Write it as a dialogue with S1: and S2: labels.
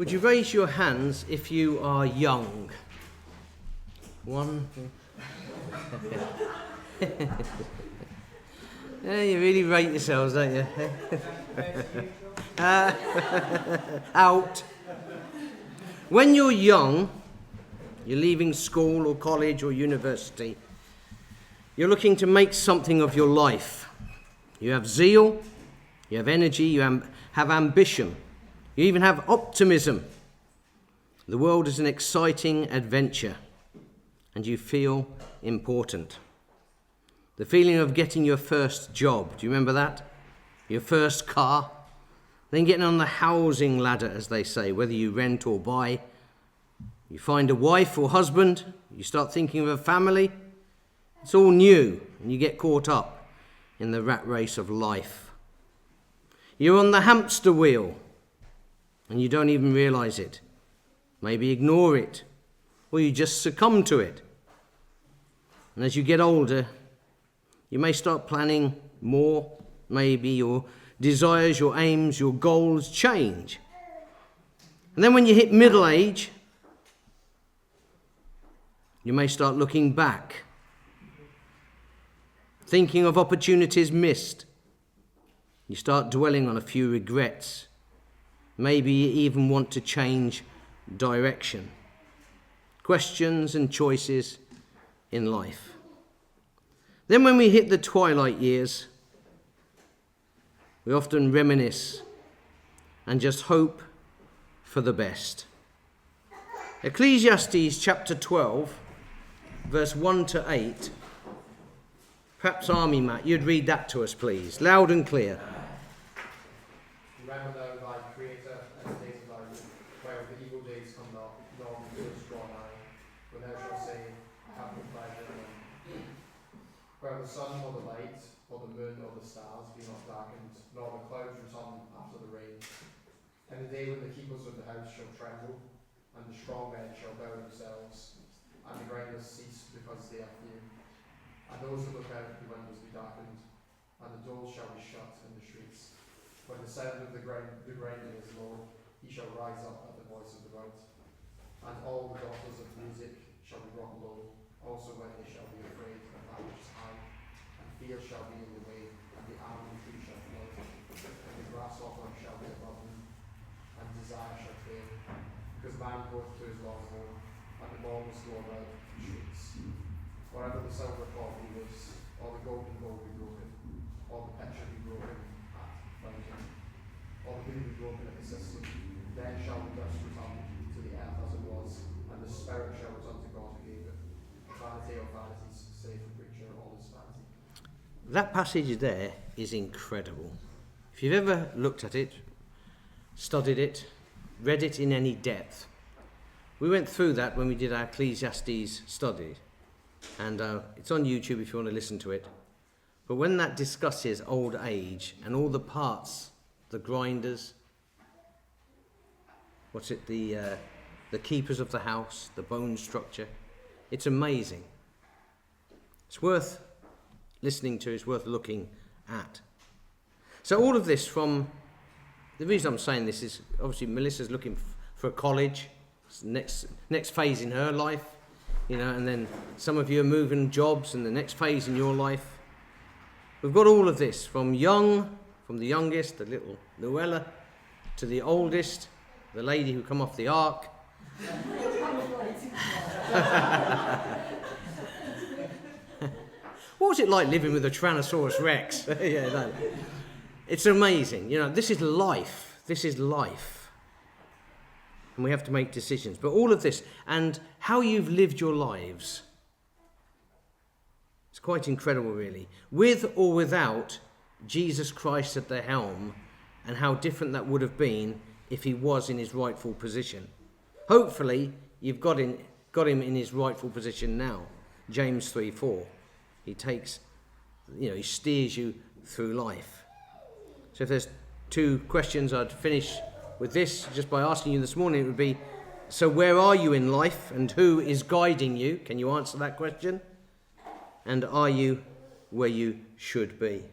S1: Would you raise your hands if you are young? One. Yeah, you really rate yourselves, don't you? Out. When you're young, you're leaving school or college or university, you're looking to make something of your life. You have zeal, you have energy, you have ambition. You even have optimism. The world is an exciting adventure, and you feel important. The feeling of getting your first job, do you remember that? Your first car, then getting on the housing ladder, as they say, whether you rent or buy. You find a wife or husband, you start thinking of a family. It's all new, and you get caught up in the rat race of life. You're on the hamster wheel, and you don't even realize it. Maybe ignore it, or you just succumb to it. And as you get older, you may start planning more. Maybe your desires, your aims, your goals change. And then when you hit middle age, you may start looking back, thinking of opportunities missed. You start dwelling on a few regrets. Maybe you even want to change direction. Questions and choices in life. Then when we hit the twilight years, we often reminisce and just hope for the best. Ecclesiastes chapter 12, verse 1 to 8. Perhaps Army Matt, you'd read that to us, please, loud and clear.
S2: Remember thou thy Creator and the days of thy youth, where the evil days come not, nor the years draw nigh, when thou shalt say, I have no pleasure in them. Where the sun or the light, or the moon or the stars be not darkened, nor the clouds return after the rain. And the day when the keepers of the house shall tremble, and the strong men shall bow themselves, and the grinders cease because they are few. And those that look out the windows be darkened, and the doors shall be shut in the streets. When the sound of the grinding is low, he shall rise up at the voice of the right. And all the daughters of music shall be brought low, also when they shall be afraid of that which is high. And fear shall be in the way, and the almond tree shall float, and the grasshopper shall be above them, and desire shall fail. Because man goeth to his long home, and the bones go about the streets. Wherever the silver cord be loose, or the golden bowl be broken, or the pitcher be broken at fountain, or the wheel be broken at the cistern, then shall the dust return to the earth as it was, and the spirit shall return to God who gave it. Vanity of vanities, saith the preacher, all is vanity.
S1: That passage there is incredible. If you've ever looked at it, studied it, read it in any depth, we went through that when we did our Ecclesiastes study. And it's on YouTube if you want to listen to it. But when that discusses old age and all the parts, the grinders, the keepers of the house, the bone structure, it's amazing. It's worth listening to, it's worth looking at. So all of this the reason I'm saying this is obviously Melissa's looking for a college, it's next phase in her life. And then some of you are moving jobs and the next phase in your life. We've got all of this from the youngest, the little Luella, to the oldest, the lady who come off the ark. What was it like living with a Tyrannosaurus Rex? It's amazing. This is life. This is life. And we have to make decisions. But all of this, and how you've lived your lives, it's quite incredible, really. With or without Jesus Christ at the helm, and how different that would have been if he was in his rightful position. Hopefully, you've got him in his rightful position now. James 3:4. He takes, he steers you through life. So if there's two questions, I'd finish with this, just by asking you this morning, it would be, so where are you in life and who is guiding you? Can you answer that question? And are you where you should be?